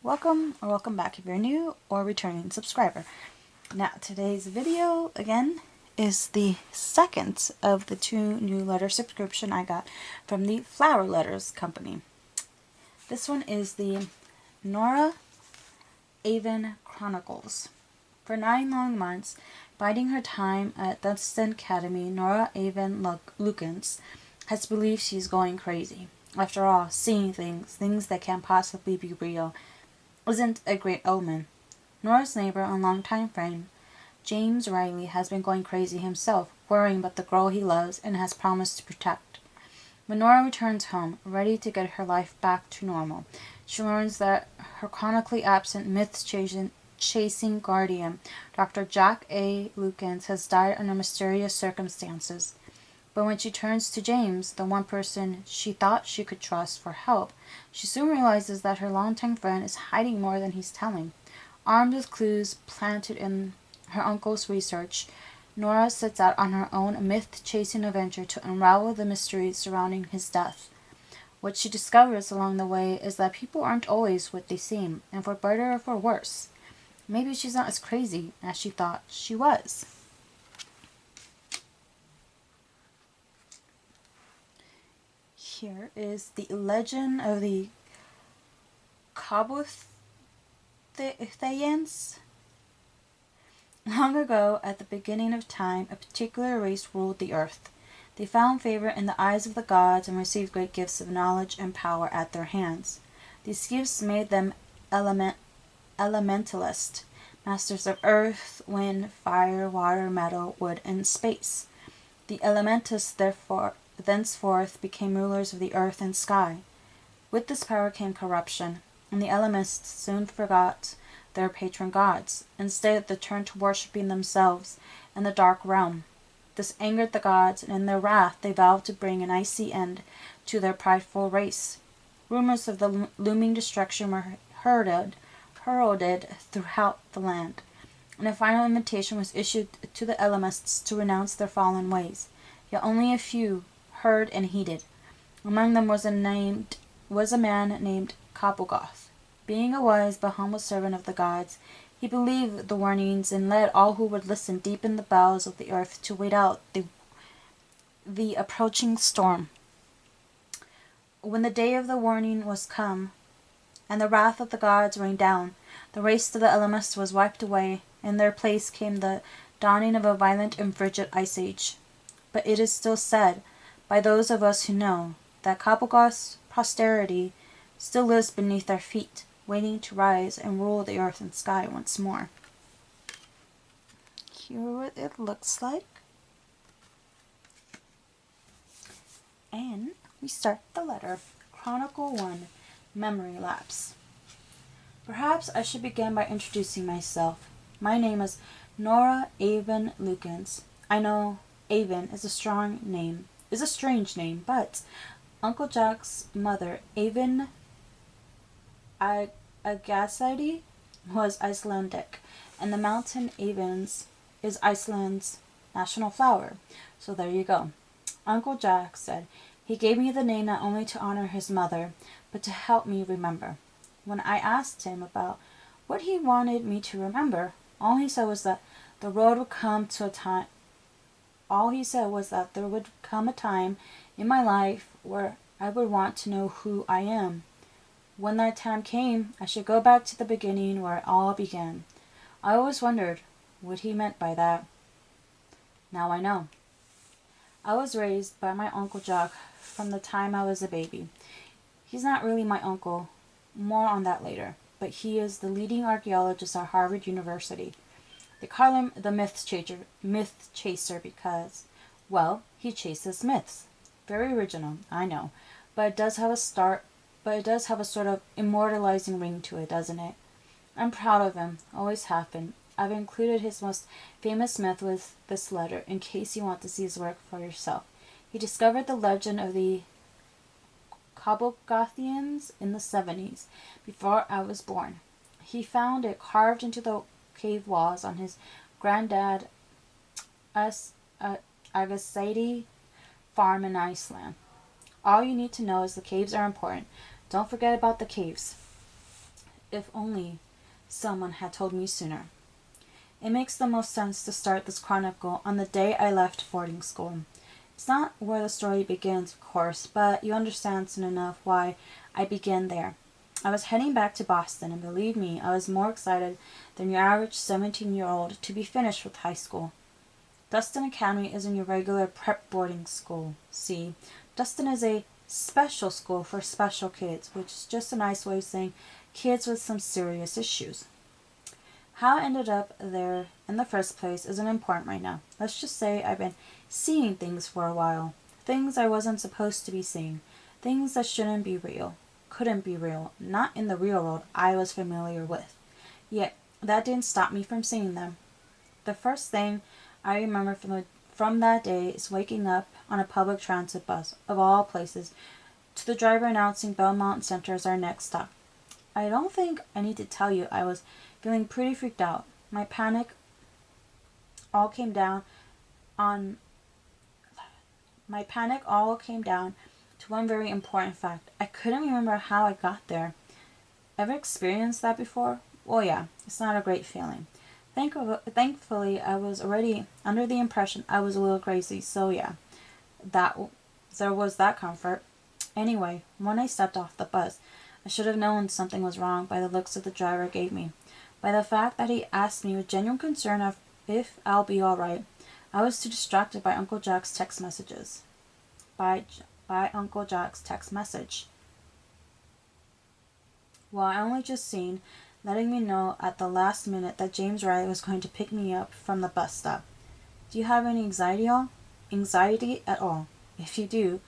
Welcome or welcome back if you're a new or returning subscriber. Now, today's video, again, is the second of the 2 new letter subscription I got from the Flower Letters company. This one is the Norah Aven Chronicles. For 9 long months, biding her time at Dunstan Academy, Norah Aven Lukens has believed she's going crazy. After all, seeing things that can't possibly be real, isn't a great omen. Nora's neighbor and longtime friend, James Riley, has been going crazy himself, worrying about the girl he loves and has promised to protect. When Nora returns home, ready to get her life back to normal, she learns that her chronically absent myth-chasing guardian, Dr. Jack A. Lukens, has died under mysterious circumstances. But when she turns to James, the one person she thought she could trust, for help, she soon realizes that her longtime friend is hiding more than he's telling. Armed with clues planted in her uncle's research, Nora sets out on her own myth-chasing adventure to unravel the mysteries surrounding his death. What she discovers along the way is that people aren't always what they seem, and for better or for worse. Maybe she's not as crazy as she thought she was. Here is the legend of the Kabuthayans. Long ago, at the beginning of time, a particular race ruled the earth. They found favor in the eyes of the gods and received great gifts of knowledge and power at their hands. These gifts made them elementalists, masters of earth, wind, fire, water, metal, wood, and space. The elementalists thenceforth became rulers of the earth and sky. With this power came corruption, and the elementalists soon forgot their patron gods. Instead, they turned to worshipping themselves in the dark realm. This angered the gods, and in their wrath they vowed to bring an icy end to their prideful race. Rumors of the looming destruction were heralded throughout the land, and a final invitation was issued to the elementalists to renounce their fallen ways. Yet only a few heard and heeded. Among them was a man named Kapogoth. Being a wise but humble servant of the gods, he believed the warnings and led all who would listen deep in the bowels of the earth to wait out the approaching storm. When the day of the warning was come, and the wrath of the gods rained down, the race of the elementals was wiped away. In their place came the dawning of a violent and frigid ice age. But it is still said, by those of us who know, that Kapogoth's posterity still lives beneath their feet, waiting to rise and rule the earth and sky once more. Here what it looks like. And we start the letter. Chronicle 1, Memory Lapse. Perhaps I should begin by introducing myself. My name is Norah Aven Lukens. I know Aven is a strange name, but Uncle Jack's mother, Aven Lukens, was Icelandic, and the mountain Avens is Iceland's national flower. So there you go. Uncle Jack said he gave me the name not only to honor his mother, but to help me remember. When I asked him about what he wanted me to remember, all he said was that there would come a time in my life where I would want to know who I am. When that time came, I should go back to the beginning where it all began. I always wondered what he meant by that. Now I know. I was raised by my Uncle Jack from the time I was a baby. He's not really my uncle, more on that later, but he is the leading archaeologist at Harvard University. They call him the myth chaser because, well, he chases myths. Very original, I know, but it does have a sort of immortalizing ring to it, doesn't it? I'm proud of him, always have been. I've included his most famous myth with this letter in case you want to see his work for yourself. He discovered the legend of the Kabogothians in the 70s, before I was born. He found it carved into the cave walls on his granddad Agasaidi farm in Iceland. All you need to know is the caves are important. Don't forget about the caves. If only someone had told me sooner. It makes the most sense to start this chronicle on the day I left boarding school. It's not where the story begins, of course, but you understand soon enough why I began there. I was heading back to Boston, and believe me, I was more excited than your average 17-year-old to be finished with high school. Dunstan Academy isn't your regular prep boarding school. See, Dunstan is a special school for special kids, which is just a nice way of saying kids with some serious issues. How I ended up there in the first place isn't important right now. Let's just say I've been seeing things for a while. Things I wasn't supposed to be seeing. Things that shouldn't be real. Couldn't be real. Not in the real world I was familiar with. Yet, that didn't stop me from seeing them. The first thing I remember from that day is waking up on a public transit bus, of all places, to the driver announcing Belmont Center as our next stop. I don't think I need to tell you I was feeling pretty freaked out. My panic all came down to one very important fact. I couldn't remember how I got there. Ever experienced that before? Well, yeah, it's not a great feeling. Thankfully, I was already under the impression I was a little crazy, so yeah, there was that comfort. Anyway, when I stepped off the bus, I should have known something was wrong by the looks that the driver gave me. By the fact that he asked me with genuine concern if I'll be alright. I was too distracted by Uncle Jack's text messages. By Uncle Jack's text message. Well, I only just seen, letting me know at the last minute that James Riley was going to pick me up from the bus stop. Do you have any anxiety at all? If you do,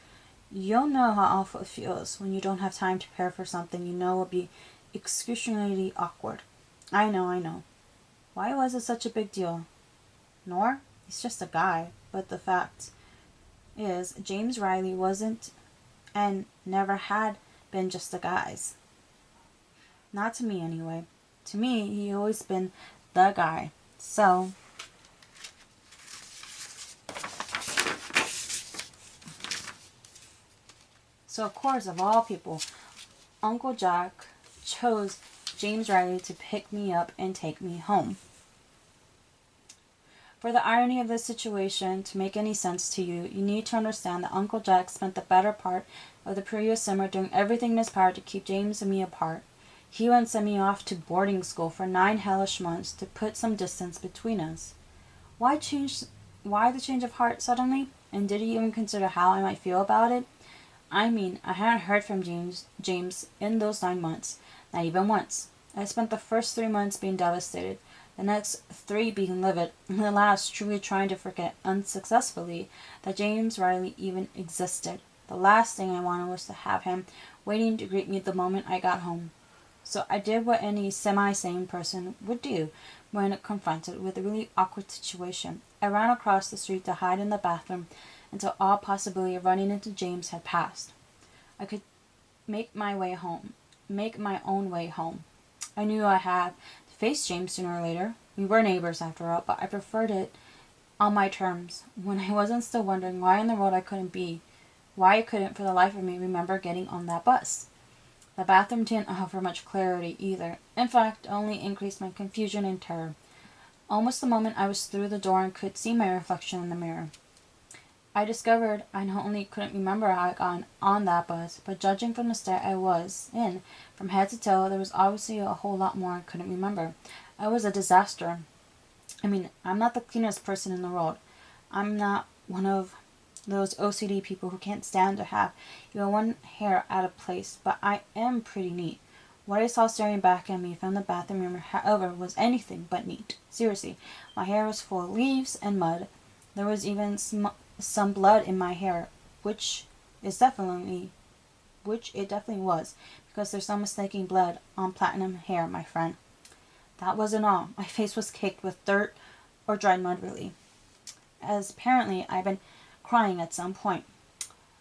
you'll know how awful it feels when you don't have time to prepare for something you know will be excruciatingly awkward. I know. Why was it such a big deal? Nor? He's just a guy. But the fact is, James Riley wasn't and never had been just a guy's. Not to me, anyway. To me, he always been the guy. So of course, of all people, Uncle Jack chose James Riley to pick me up and take me home. For the irony of this situation to make any sense to you, you need to understand that Uncle Jack spent the better part of the previous summer doing everything in his power to keep James and me apart. He went and sent me off to boarding school for 9 hellish months to put some distance between us. Why the change of heart suddenly? And did he even consider how I might feel about it? I mean, I hadn't heard from James in those 9 months, not even once. I spent the first 3 months being devastated, the next 3 being livid, and the last truly trying to forget unsuccessfully that James Riley even existed. The last thing I wanted was to have him waiting to greet me the moment I got home. So I did what any semi-sane person would do when confronted with a really awkward situation. I ran across the street to hide in the bathroom until all possibility of running into James had passed. I could make my own way home. I knew I had to face James sooner or later. We were neighbors after all, but I preferred it on my terms, when I wasn't still wondering why in the world I couldn't for the life of me remember getting on that bus. The bathroom didn't offer much clarity either. In fact, only increased my confusion and terror. Almost the moment I was through the door and could see my reflection in the mirror, I discovered I not only couldn't remember how I got on that bus, but judging from the state I was in, from head to toe, there was obviously a whole lot more I couldn't remember. I was a disaster. I mean, I'm not the cleanest person in the world. I'm not one of those OCD people who can't stand to have even one hair out of place, but I am pretty neat. What I saw staring back at me from the bathroom mirror, however, was anything but neat. Seriously, my hair was full of leaves and mud. There was even some blood in my hair, which it definitely was, because there's no mistaking blood on platinum hair, my friend. That wasn't all. My face was caked with dirt or dried mud, really, as apparently I'd been crying at some point.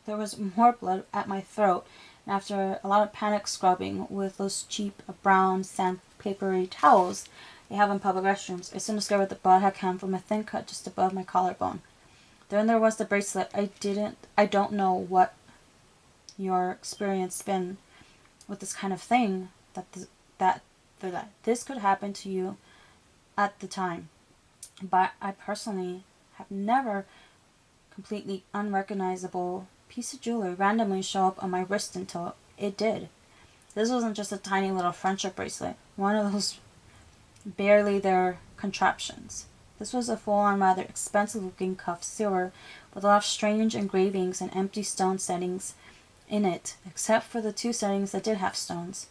There was more blood at my throat, and after a lot of panic scrubbing with those cheap brown sandpapery towels they have in public restrooms, I soon discovered the blood had come from a thin cut just above my collarbone. Then there was the bracelet. I don't know what your experience been with this kind of thing, that for that. This could happen to you at the time, but I personally have never completely unrecognizable piece of jewelry randomly show up on my wrist until it did. This wasn't just a tiny little friendship bracelet, one of those barely there contraptions. This was a full-on, rather expensive-looking cuff silver with a lot of strange engravings and empty stone settings in it, except for the 2 settings that did have stones.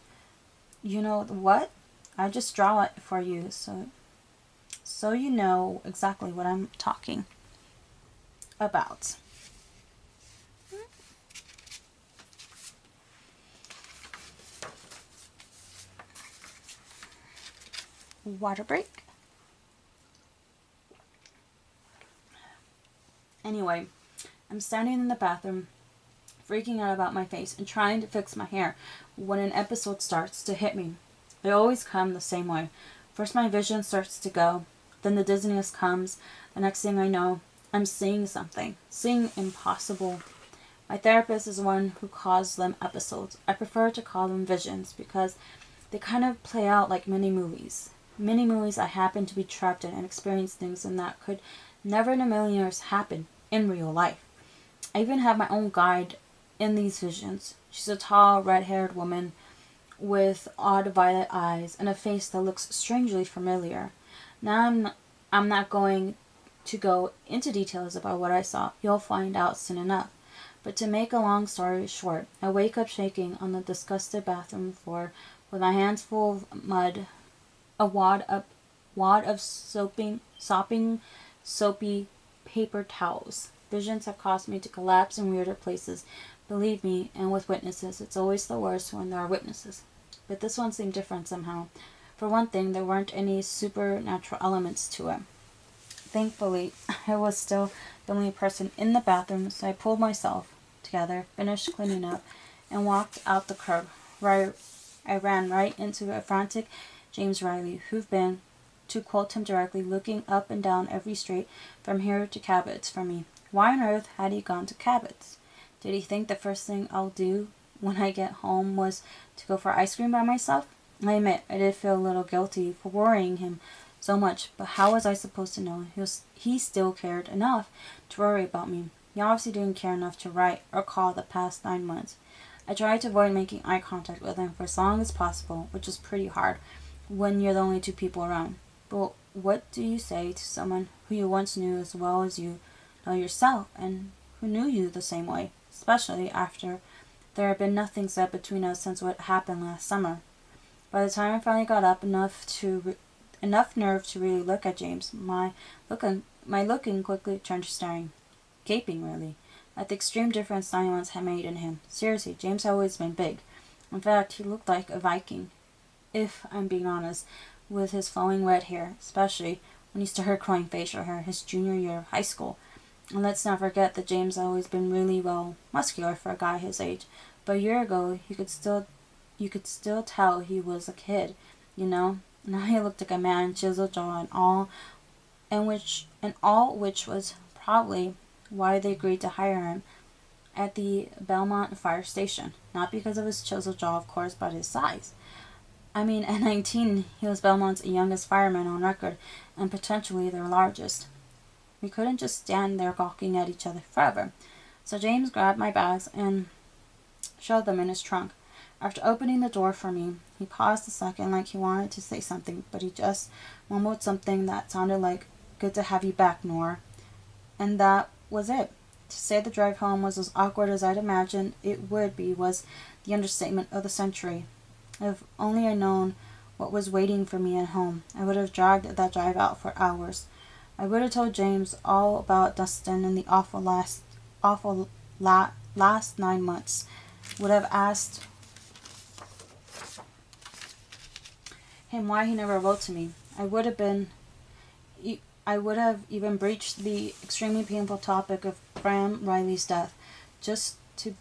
You know what? I just draw it for you so you know exactly what I'm talking about. Water break. Anyway, I'm standing in the bathroom, freaking out about my face and trying to fix my hair when an episode starts to hit me. They always come the same way. First my vision starts to go, then the dizziness comes. The next thing I know, I'm seeing something, seeing impossible. My therapist is the one who calls them episodes. I prefer to call them visions because they kind of play out like mini movies. Mini movies I happen to be trapped in and experience things in that could never in a million years happen in real life. I even have my own guide in these visions. She's a tall, red-haired woman with odd violet eyes and a face that looks strangely familiar. Now I'm not going to go into details about what I saw. You'll find out soon enough. But to make a long story short, I wake up shaking on the disgusted bathroom floor with my hands full of mud, a wad of sopping, soapy paper towels. Visions have caused me to collapse in weirder places. Believe me, and with witnesses, it's always the worst when there are witnesses. But this one seemed different somehow. For one thing, there weren't any supernatural elements to it. Thankfully, I was still the only person in the bathroom, so I pulled myself together, finished cleaning up, and walked out the curb, where I ran right into a frantic James Riley, who've been, to quote him directly, looking up and down every street from here to Cabot's for me. Why on earth had he gone to Cabot's? Did he think the first thing I'll do when I get home was to go for ice cream by myself? I admit, I did feel a little guilty for worrying him so much, but how was I supposed to know he still cared enough to worry about me? He obviously didn't care enough to write or call the past 9 months. I tried to avoid making eye contact with him for as long as possible, which is pretty hard when you're the only 2 people around. But what do you say to someone who you once knew as well as you know yourself, and who knew you the same way, especially after there had been nothing said between us since what happened last summer? By the time I finally got up enough nerve to really look at James, my looking quickly turned to staring, gaping really, at the extreme difference 9 months had made in him. Seriously, James had always been big. In fact, he looked like a Viking, if I'm being honest, with his flowing red hair, especially when he started growing facial hair his junior year of high school. And let's not forget that James had always been really well muscular for a guy his age, but a year ago you could still tell he was a kid, you know. Now he looked like a man, chiseled jaw and all, which was probably why they agreed to hire him at the Belmont fire station. Not because of his chiseled jaw, of course, but his size. I mean, at 19, he was Belmont's youngest fireman on record, and potentially their largest. We couldn't just stand there gawking at each other forever. So James grabbed my bags and shoved them in his trunk. After opening the door for me, he paused a second like he wanted to say something, but he just mumbled something that sounded like, "Good to have you back, Nora." And that was it. To say the drive home was as awkward as I'd imagined it would be was the understatement of the century. If only I'd known what was waiting for me at home, I would have dragged that drive out for hours. I would have told James all about Dunstan and the last 9 months. Would have asked him why he never wrote to me. I would have even breached the extremely painful topic of Graham Riley's death, just to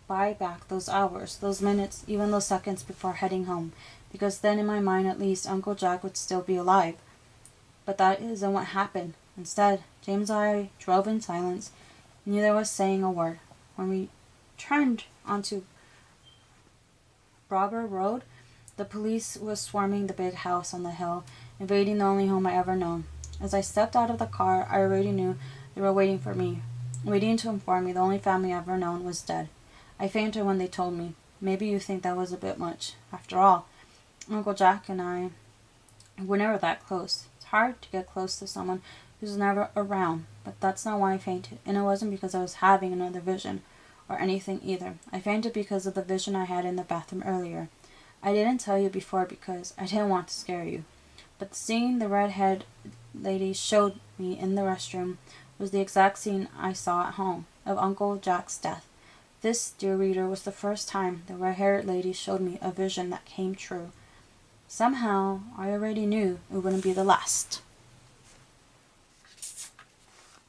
buy back those hours, those minutes, even those seconds before heading home, because then in my mind at least Uncle Jack would still be alive. But that isn't what happened. Instead, James and I drove in silence. Neither was saying a word. When we turned onto Brobber Road, The police was swarming the big house on the hill, invading the only home I ever known. As I stepped out of the car, I already knew they were waiting for me, waiting to inform me the only family I ever known was dead. I fainted when they told me. Maybe you think that was a bit much. After all, Uncle Jack and I were never that close. It's hard to get close to someone who's never around, but that's not why I fainted, and it wasn't because I was having another vision or anything either. I fainted because of the vision I had in the bathroom earlier. I didn't tell you before because I didn't want to scare you, but seeing the red-haired lady showed me in the restroom was the exact scene I saw at home of Uncle Jack's death. This, dear reader, was the first time the red-haired lady showed me a vision that came true. Somehow, I already knew it wouldn't be the last.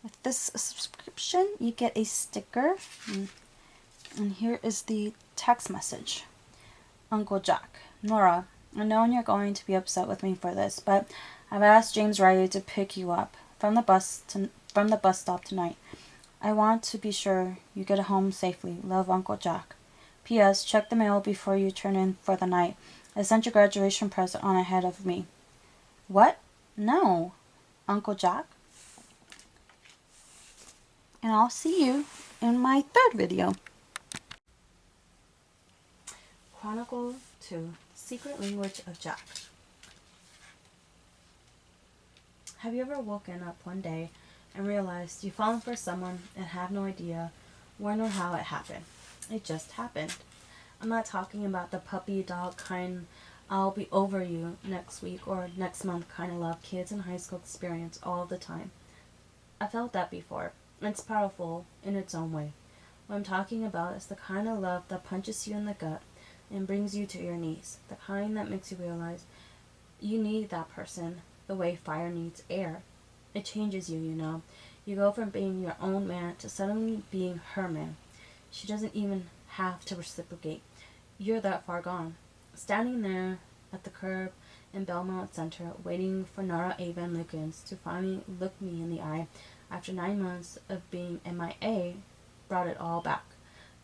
With this subscription, you get a sticker, and here is the text message. Uncle Jack, Nora, I know you're going to be upset with me for this, but I've asked James Riley to pick you up from the bus stop tonight. I want to be sure you get home safely. Love, Uncle Jack. P.S. Check the mail before you turn in for the night. I sent your graduation present on ahead of me. What? No. Uncle Jack? And I'll see you in my third video. Chronicle 2. Secret Language of Jack. Have you ever woken up one day and realized you've fallen for someone and have no idea when or how it happened? It just happened. I'm not talking about the puppy dog kind I'll be over you next week or next month kind of love kids in high school experience all the time. I felt that before. It's powerful in its own way. What I'm talking about is the kind of love that punches you in the gut and brings you to your knees. The kind that makes you realize you need that person the way fire needs air. It changes you, you know. You go from being your own man to suddenly being her man. She doesn't even have to reciprocate. You're that far gone. Standing there at the curb in Belmont Center, waiting for Norah Aven Lukens to finally look me in the eye after 9 months of being MIA, brought it all back.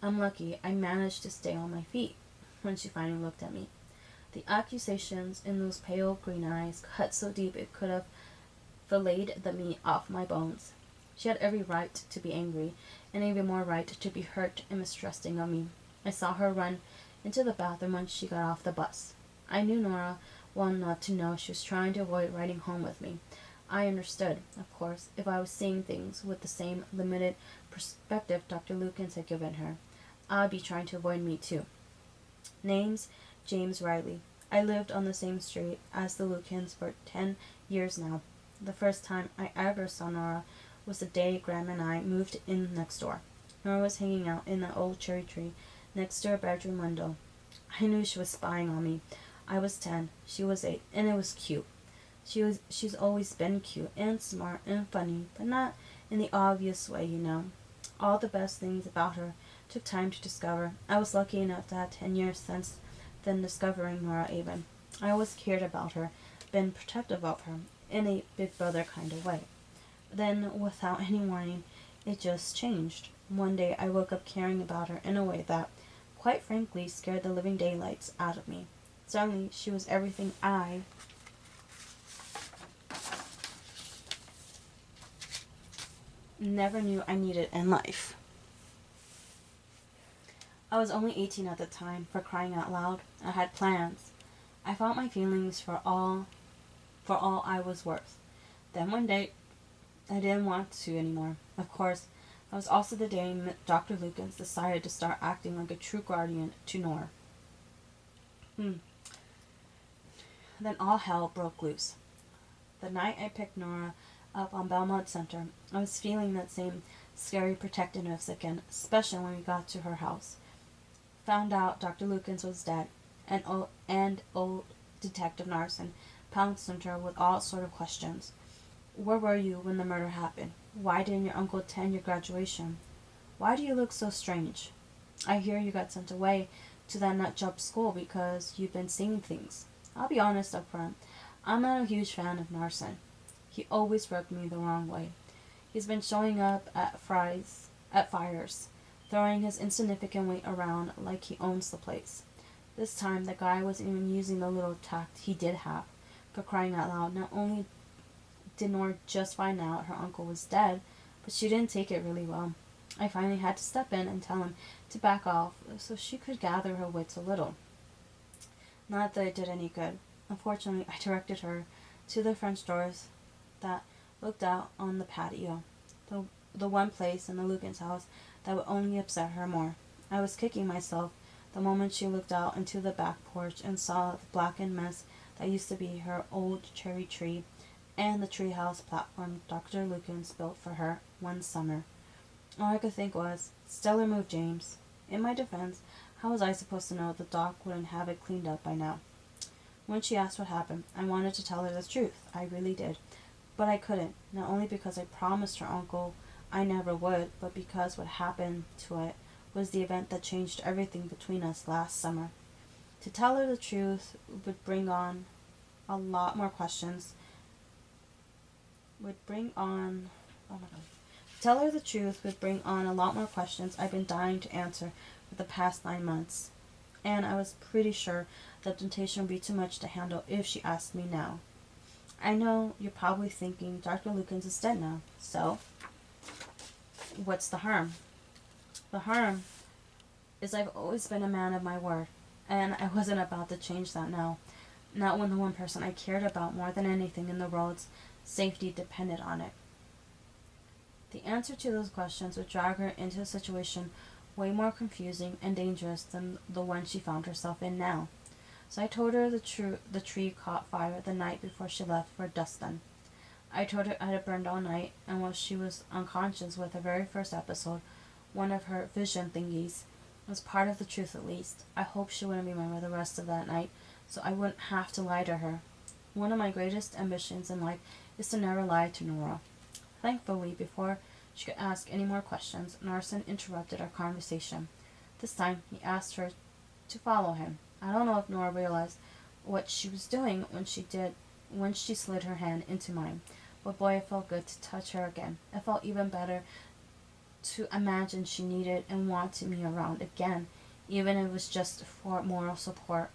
I'm lucky I managed to stay on my feet when she finally looked at me. The accusations in those pale green eyes cut so deep it could have filleted the meat off my bones. She had every right to be angry, and even more right to be hurt and mistrusting of me. I saw her run into the bathroom when she got off the bus. I knew Nora well enough to know she was trying to avoid riding home with me. I understood, of course, if I was seeing things with the same limited perspective Dr. Lukens had given her. I'd be trying to avoid me too. Name's James Riley. I lived on the same street as the Lukens for 10 years now. The first time I ever saw Nora was the day Grandma and I moved in next door. Nora was hanging out in the old cherry tree next to her bedroom window. I knew she was spying on me. I was 10, she was 8, and it was cute. She's always been cute and smart and funny, but not in the obvious way, you know. All the best things about her took time to discover. I was lucky enough to have 10 years since then discovering Norah Aven. I always cared about her, been protective of her, in a big brother kind of way. Then, without any warning, it just changed. One day I woke up caring about her in a way that, quite frankly, scared the living daylights out of me. Suddenly, she was everything I never knew I needed in life. I was only 18 at the time, for crying out loud. I had plans. I felt my feelings for all I was worth. Then one day, I didn't want to anymore. Of course, that was also the day Dr. Lukens decided to start acting like a true guardian to Nora. Then all hell broke loose. The night I picked Nora up on Belmont Center, I was feeling that same scary protectiveness again, especially when we got to her house. Found out Dr. Lukens was dead, and old Detective Narson pounced on her with all sort of questions. Where were you when the murder happened? Why didn't your uncle attend your graduation? Why do you look so strange? I hear you got sent away to that nutjob school because you've been seeing things. I'll be honest up front, I'm not a huge fan of Narson. He always rubbed me the wrong way. He's been showing up at fires, throwing his insignificant weight around like he owns the place. This time, the guy wasn't even using the little tact he did have. For crying out loud, not only did Nora just find out her uncle was dead, but she didn't take it really well. I finally had to step in and tell him to back off so she could gather her wits a little. Not that it did any good. Unfortunately, I directed her to the French doors that looked out on the patio, the one place in the Lukens house that would only upset her more. I was kicking myself the moment she looked out into the back porch and saw the blackened mess that used to be her old cherry tree and the treehouse platform Dr. Lukens built for her one summer. All I could think was, Stellar move, James. In my defense, how was I supposed to know the doc wouldn't have it cleaned up by now? When she asked what happened, I wanted to tell her the truth. I really did. But I couldn't, not only because I promised her uncle I never would, but because what happened to it was the event that changed everything between us last summer. To tell her the truth would bring on a lot more questions. Tell her the truth would bring on a lot more questions I've been dying to answer for the past 9 months. And I was pretty sure the temptation would be too much to handle if she asked me now. I know you're probably thinking Dr. Lukens is dead now, so what's the harm? The harm is I've always been a man of my word, and I wasn't about to change that now. Not when the one person I cared about more than anything in the world's safety depended on it. The answer to those questions would drag her into a situation way more confusing and dangerous than the one she found herself in now. So I told her the tree caught fire the night before she left for Dunstan. I told her it had burned all night, and while she was unconscious with her very first episode, one of her vision thingies was part of the truth at least. I hoped she wouldn't remember the rest of that night, so I wouldn't have to lie to her. One of my greatest ambitions in life is to never lie to Nora. Thankfully, before she could ask any more questions, Narson interrupted our conversation. This time, he asked her to follow him. I don't know if Nora realized what she was doing when she slid her hand into mine, but boy, it felt good to touch her again. It felt even better to imagine she needed and wanted me around again, even if it was just for moral support.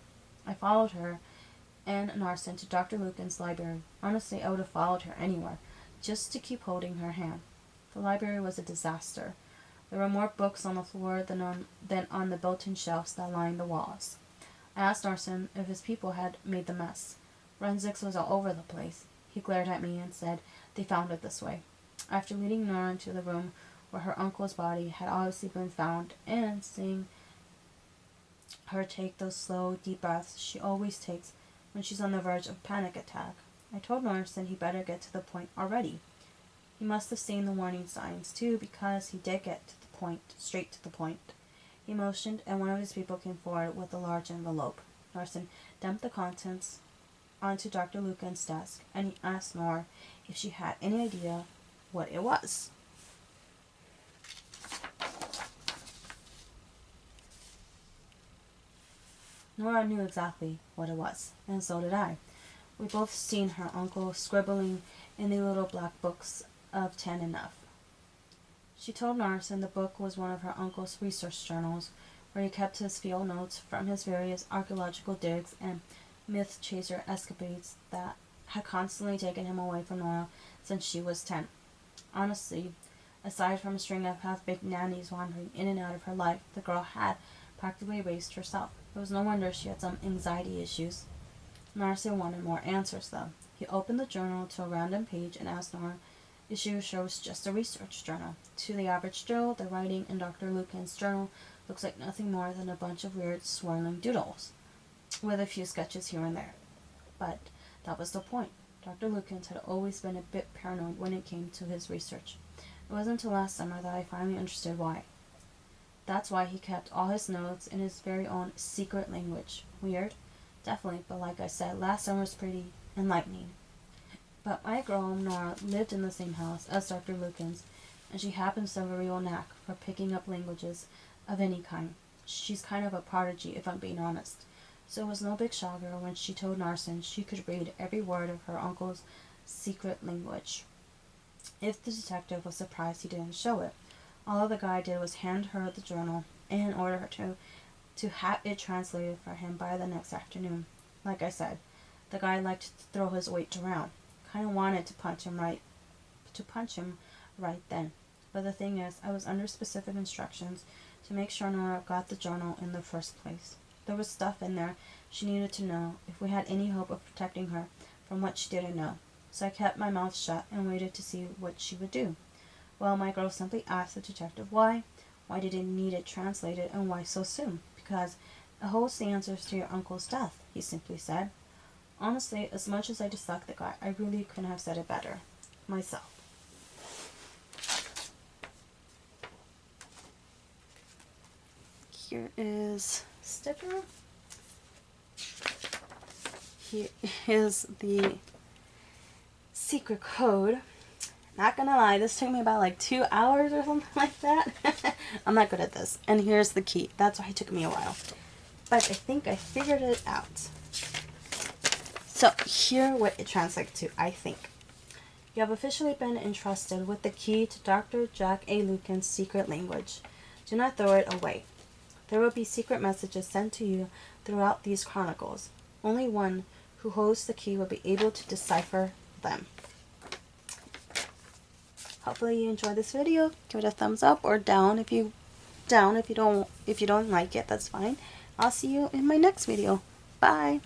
I followed her and Narson to Dr. Lukens' library. Honestly, I would have followed her anywhere, just to keep holding her hand. The library was a disaster. There were more books on the floor than on the built-in shelves that lined the walls. I asked Narson if his people had made the mess. Forensics was all over the place. He glared at me and said they found it this way. After leading Nora into the room where her uncle's body had obviously been found, and seeing her take those slow, deep breaths she always takes when she's on the verge of a panic attack, I told Morrison he better get to the point already. He must have seen the warning signs, too, because he did get to the point, straight to the point. He motioned, and one of his people came forward with a large envelope. Morrison dumped the contents onto Dr. Lukens' desk, and he asked Nora if she had any idea what it was. Nora knew exactly what it was, and so did I. We both seen her uncle scribbling in the little black books of 10 and up. She told Narson the book was one of her uncle's research journals, where he kept his field notes from his various archaeological digs and myth chaser escapades that had constantly taken him away from Nora since she was 10. Honestly, aside from a string of half-baked nannies wandering in and out of her life, the girl had practically erased herself. It was no wonder she had some anxiety issues. Narson wanted more answers, though. He opened the journal to a random page and asked Nora if she was sure it was just a research journal. To the average Joe, the writing in Dr. Lukens' journal looks like nothing more than a bunch of weird, swirling doodles, with a few sketches here and there. But that was the point. Dr. Lukens had always been a bit paranoid when it came to his research. It wasn't until last summer that I finally understood why. That's why he kept all his notes in his very own secret language. Weird? Definitely, but like I said, last summer was pretty enlightening. But my girl, Nora, lived in the same house as Dr. Lukens, and she happens to have a real knack for picking up languages of any kind. She's kind of a prodigy, if I'm being honest. So it was no big shocker when she told Narson she could read every word of her uncle's secret language. If the detective was surprised he didn't show it, all the guy did was hand her the journal and order her to to have it translated for him by the next afternoon. Like I said, the guy liked to throw his weight around. Kind of wanted to punch him right then. But the thing is, I was under specific instructions to make sure Nora got the journal in the first place. There was stuff in there she needed to know if we had any hope of protecting her from what she didn't know. So I kept my mouth shut and waited to see what she would do. Well, my girl simply asked the detective why. Why did it need it translated, and why so soon? Because it holds the answers to your uncle's death, he simply said. Honestly, as much as I dislike the guy, I really couldn't have said it better myself. Here is a sticker. Here is the secret code. Not gonna lie, this took me about like 2 hours or something like that. I'm not good at this. And here's the key. That's why it took me a while. But I think I figured it out. So here what it translates to, I think. You have officially been entrusted with the key to Dr. Jack A. Lukens' secret language. Do not throw it away. There will be secret messages sent to you throughout these chronicles. Only one who holds the key will be able to decipher them. Hopefully you enjoyed this video. Give it a thumbs up or down if you don't like it, that's fine. I'll see you in my next video. Bye.